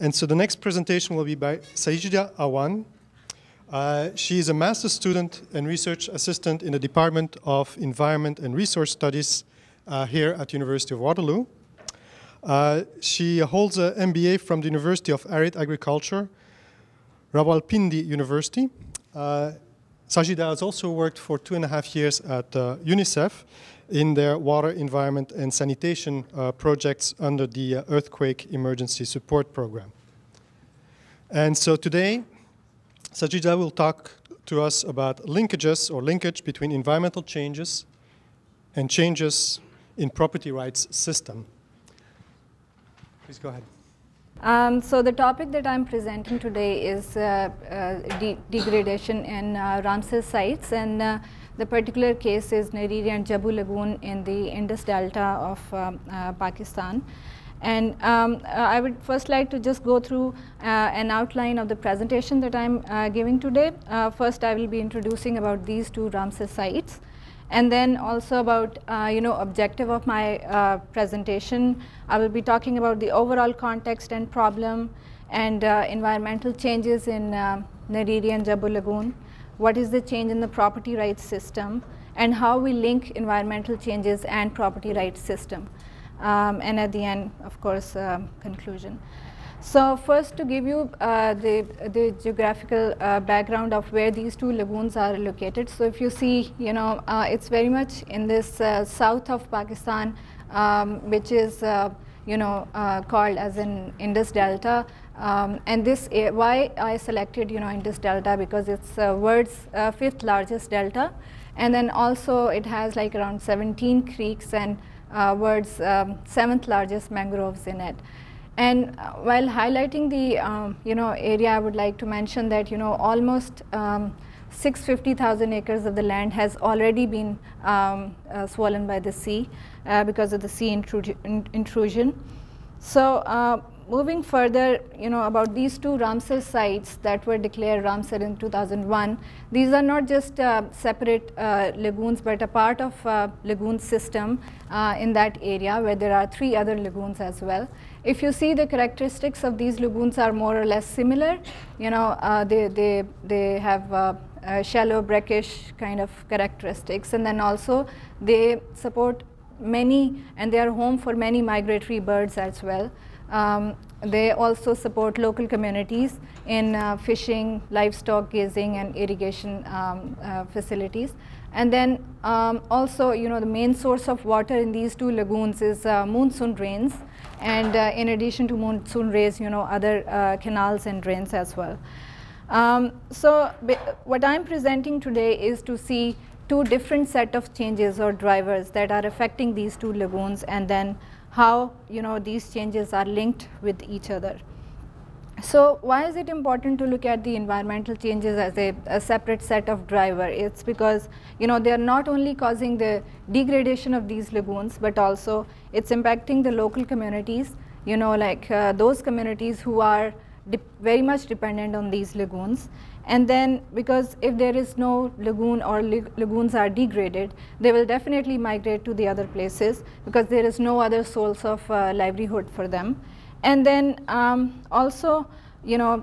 And so the next presentation will be by Sajida Awan. She is a master's student and research assistant in the Department of Environment and Resource Studies here at University of Waterloo. She holds an MBA from the University of Arid Agriculture, Rawalpindi University. Sajida has also worked for 2.5 years at UNICEF in their water, environment, and sanitation projects under the Earthquake Emergency Support Program. And so today, Sajida will talk to us about linkages or linkage between environmental changes and changes in property rights system. Please go ahead. So the topic that I'm presenting today is degradation in Ramsar Sites, and the particular case is Nurriri and Jubhoo Lagoon in the Indus Delta of Pakistan. And I would first like to just go through an outline of the presentation that I'm giving today. First, I will be introducing about these two Ramsar sites, and then also about objective of my presentation. I will be talking about the overall context and problem, and environmental changes in Nurriri and Jubhoo Lagoon. What is the change in the property rights system, and how we link environmental changes and property rights system. And at the end, of course, conclusion. So first, to give you the geographical background of where these two lagoons are located. So if you see, it's very much in this south of Pakistan, which is called as an Indus Delta. And this, why I selected Indus Delta, because it's world's 5th largest delta, and then also it has like around 17 creeks and world's 7th largest mangroves in it. And while highlighting the area, I would like to mention that almost 650,000 acres of the land has already been swollen by the sea because of the sea intrusion. So moving further, about these two Ramsar sites that were declared Ramsar in 2001, these are not just separate lagoons, but a part of lagoon system in that area, where there are 3 other lagoons as well. If you see, the characteristics of these lagoons are more or less similar. They have shallow, brackish kind of characteristics, and then also they support many, and they are home for many migratory birds as well. They also support local communities in fishing, livestock grazing, and irrigation facilities. And then also, the main source of water in these two lagoons is monsoon rains, and in addition to monsoon rains, other canals and drains as well. So what I'm presenting today is to see 2 different set of changes or drivers that are affecting these two lagoons, and then how these changes are linked with each other. So why is it important to look at the environmental changes as a separate set of driver? It's because they are not only causing the degradation of these lagoons, but also it's impacting the local communities, like those communities who are very much dependent on these lagoons. And then, because if there is no lagoon or lagoons are degraded, they will definitely migrate to the other places, because there is no other source of livelihood for them. And then also,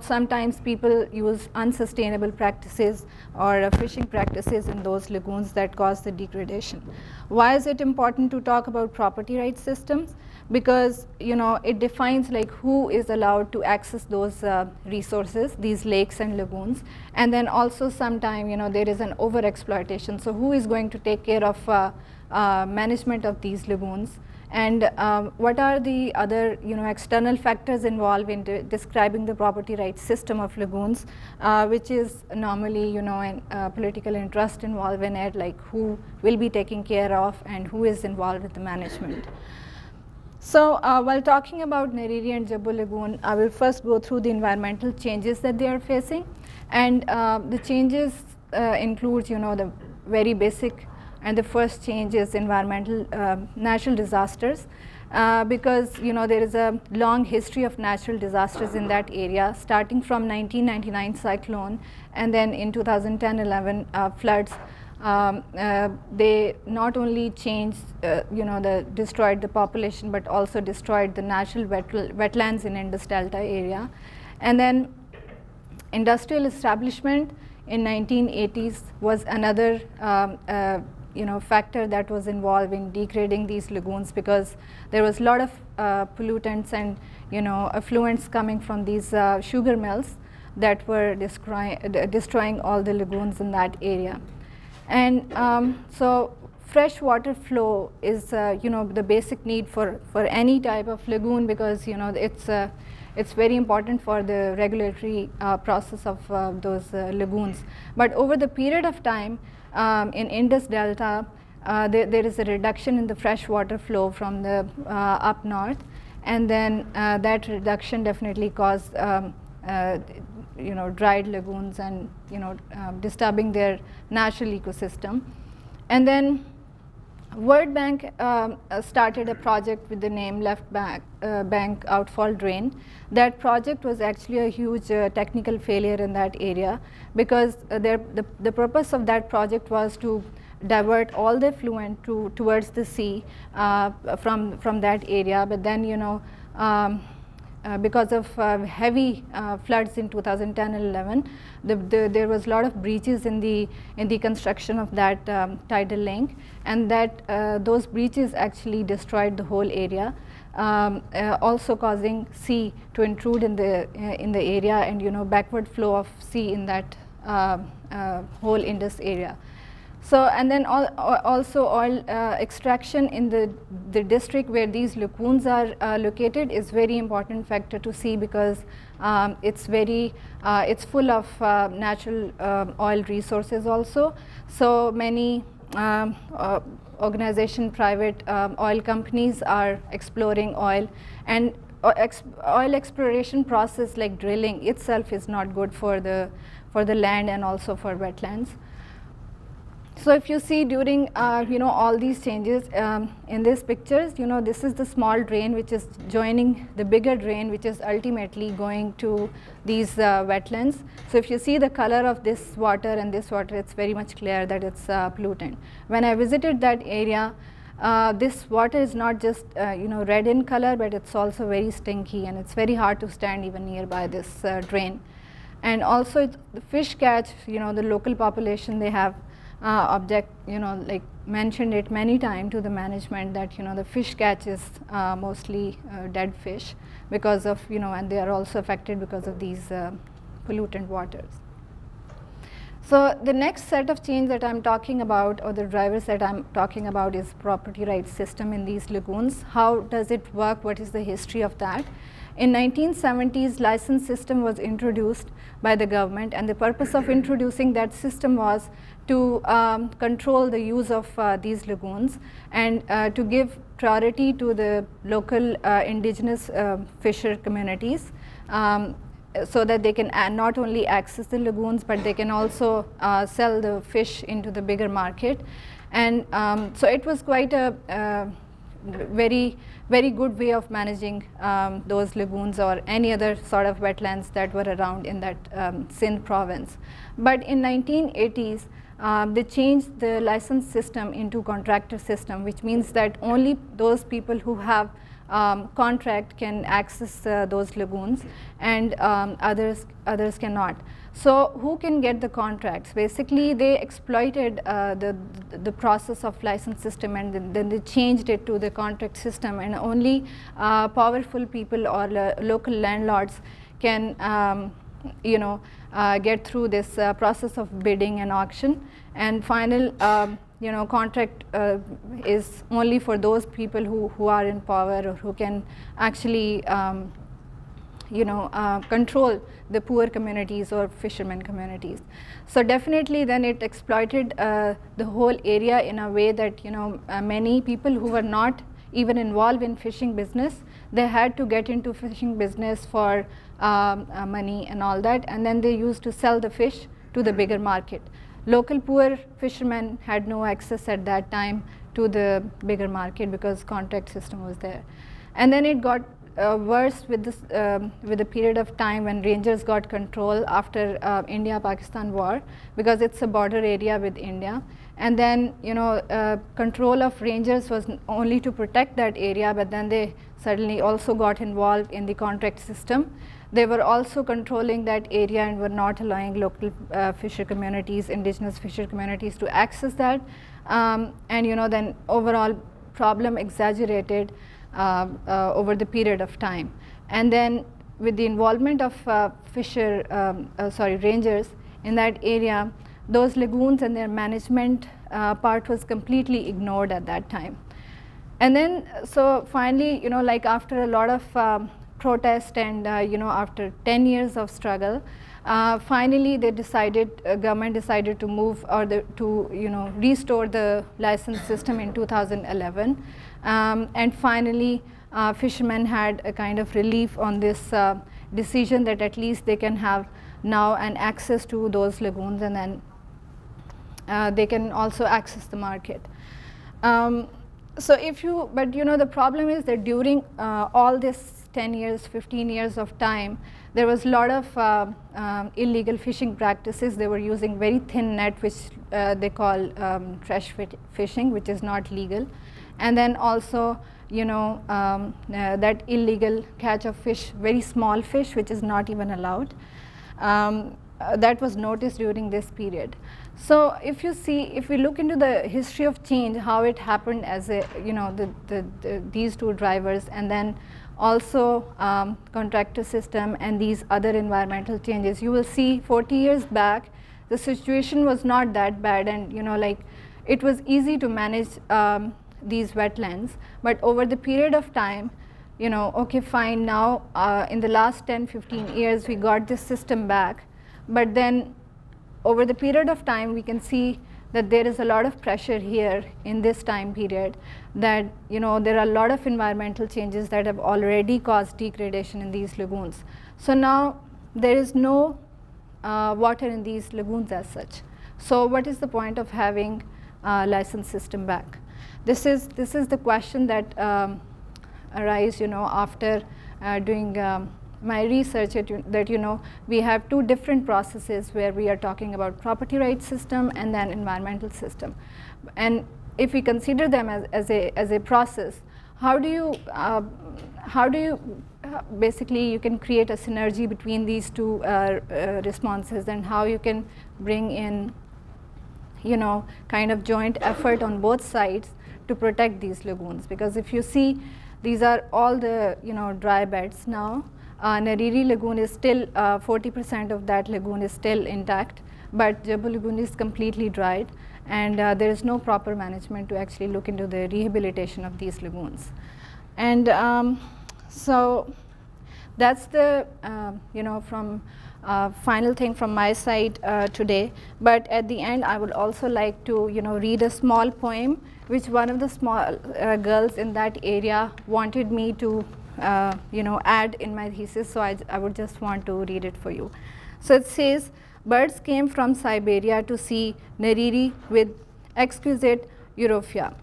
sometimes people use unsustainable practices or fishing practices in those lagoons that cause the degradation. Why is it important to talk about property rights systems? Because it defines like who is allowed to access those resources, these lakes and lagoons, and then also sometime there is an overexploitation. So who is going to take care of management of these lagoons, and what are the other external factors involved in describing the property rights system of lagoons, which is normally political interest involved in it, like who will be taking care of and who is involved with the management. So while talking about Nurriri and Jubhoo Lagoon, I will first go through the environmental changes that they are facing, and the changes include the very basic, and the first change is environmental natural disasters, because there is a long history of natural disasters in that area, starting from 1999 cyclone, and then in 2010-11 floods. they not only changed, destroyed the population, but also destroyed the natural wetlands in Indus Delta area. And then industrial establishment in 1980s was another factor that was involved in degrading these lagoons, because there was a lot of pollutants and effluents coming from these sugar mills that were destroying all the lagoons in that area. And so fresh water flow is the basic need for any type of lagoon, because it's very important for the regulatory process of those lagoons. But over the period of time, in Indus Delta, there is a reduction in the fresh water flow from the up north, and then that reduction definitely caused dried lagoons and disturbing their natural ecosystem. And then World Bank started a project with the name Left Bank Outfall Drain. That project was actually a huge technical failure in that area, because the purpose of that project was to divert all the effluent towards the sea from that area. But then because of heavy floods in 2010 and 11, there was a lot of breaches in the construction of that tidal link, and that those breaches actually destroyed the whole area, also causing sea to intrude in the area, and backward flow of sea in that whole Indus area. So, and then also oil extraction in the district where these lagoons are located is very important factor to see, because it's full of natural oil resources also. So many organization, private oil companies are exploring oil, and oil exploration process like drilling itself is not good for the land and also for wetlands. So if you see during all these changes in these pictures, this is the small drain which is joining the bigger drain, which is ultimately going to these wetlands. So if you see the color of this water and this water, it's very much clear that it's pollutant. When I visited that area, this water is not just red in color, but it's also very stinky, and it's very hard to stand even nearby this drain. And also the fish catch, the local population, they have mentioned it many times to the management that the fish catch is mostly dead fish, because of and they are also affected because of these pollutant waters. So the next set of change that I'm talking about, or the drivers that I'm talking about, is property rights system in these lagoons. How does it work? What is the history of that? In 1970s, license system was introduced by the government, and the purpose of introducing that system was to control the use of these lagoons, and to give priority to the local indigenous fisher communities, so that they can not only access the lagoons, but they can also sell the fish into the bigger market. And so it was quite a very good way of managing those lagoons or any other sort of wetlands that were around in that Sindh province. But in 1980s, they changed the license system into contractor system, which means that only those people who have contract can access those lagoons, and others cannot. So who can get the contracts? Basically, they exploited the process of license system, and then they changed it to the contract system, and only powerful people or local landlords can get through this process of bidding and auction. And final contract is only for those people who are in power, or who can actually control the poor communities or fishermen communities. So definitely then it exploited the whole area in a way that many people who were not even involved in fishing business, they had to get into fishing business for money and all that, and then they used to sell the fish to the bigger market. Local poor fishermen had no access at that time to the bigger market because contract system was there. And then it got worse with this with the period of time when rangers got control after India-Pakistan war, because it's a border area with India, And then, control of rangers was only to protect that area, but then they suddenly also got involved in the contract system. They were also controlling that area and were not allowing local fisher communities, indigenous fisher communities to access that. And then overall problem exaggerated over the period of time. And then with the involvement of rangers in that area, those lagoons and their management part was completely ignored at that time. And then, so finally, like after a lot of protest and, after 10 years of struggle, finally they decided, government decided to move or to, restore the license system in 2011. And finally, fishermen had a kind of relief on this decision that at least they can have now an access to those lagoons, and then they can also access the market. So if you, but the problem is that during all this 10 years, 15 years of time, there was a lot of illegal fishing practices. They were using very thin net, which they call trash fishing, which is not legal. And then also, that illegal catch of fish, very small fish, which is not even allowed. That was noticed during this period. So if you see, if we look into the history of change, how it happened as a, these two drivers, and then also contractor system and these other environmental changes, you will see 40 years back, the situation was not that bad, and it was easy to manage these wetlands. But over the period of time, okay, fine, now in the last 10, 15 years, we got this system back. But then over the period of time, we can see that there is a lot of pressure here in this time period, that there are a lot of environmental changes that have already caused degradation in these lagoons. So now there is no water in these lagoons as such. So what is the point of having a license system back? This is the question that arises, after doing my research, that we have two different processes where we are talking about property rights system and then environmental system. And if we consider them as a process, how do you basically you can create a synergy between these two responses, and how you can bring in kind of joint effort on both sides to protect these lagoons? Because if you see, these are all the dry beds now. Nurriri Lagoon is still 40% of that lagoon is still intact, but Jubhoo Lagoon is completely dried, and there is no proper management to actually look into the rehabilitation of these lagoons. And so that's the from final thing from my side today. But at the end, I would also like to read a small poem which one of the small girls in that area wanted me to add in my thesis, so I would just want to read it for you. So it says, birds came from Siberia to see Nurriri with exquisite Europhia,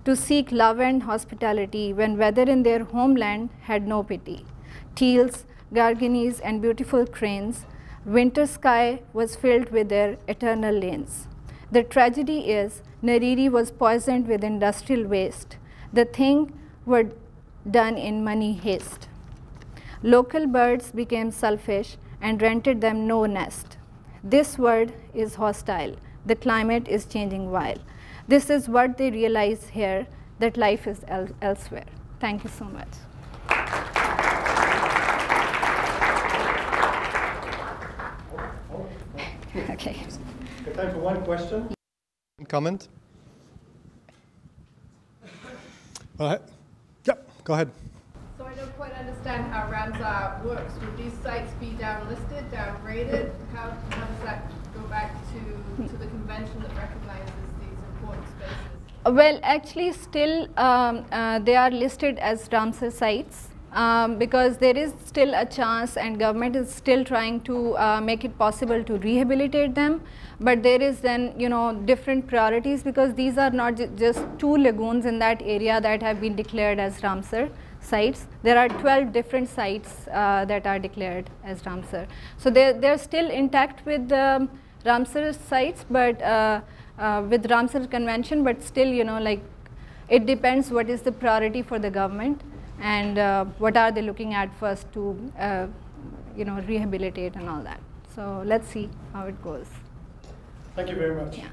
to seek love and hospitality when weather in their homeland had no pity. Teals, garganys, and beautiful cranes, winter sky was filled with their eternal lanes. The tragedy is, Nurriri was poisoned with industrial waste. The thing were done in money haste. Local birds became selfish and rented them no nest. This word is hostile. The climate is changing while. This is what they realize here, that life is elsewhere. Thank you so much. Okay. Got time for one question? Comment? Go ahead. So I don't quite understand how Ramsar works. Would these sites be downlisted, downgraded? How does that go back to the convention that recognizes these important spaces? Well, actually, still they are listed as Ramsar sites because there is still a chance, and government is still trying to make it possible to rehabilitate them. But there is then, different priorities, because these are not just two lagoons in that area that have been declared as Ramsar sites. There are 12 different sites that are declared as Ramsar. So they're still intact with the Ramsar sites, but with Ramsar Convention, but still, you know, like it depends what is the priority for the government and what are they looking at first to, you know, rehabilitate and all that. So let's see how it goes. Thank you very much. Yeah.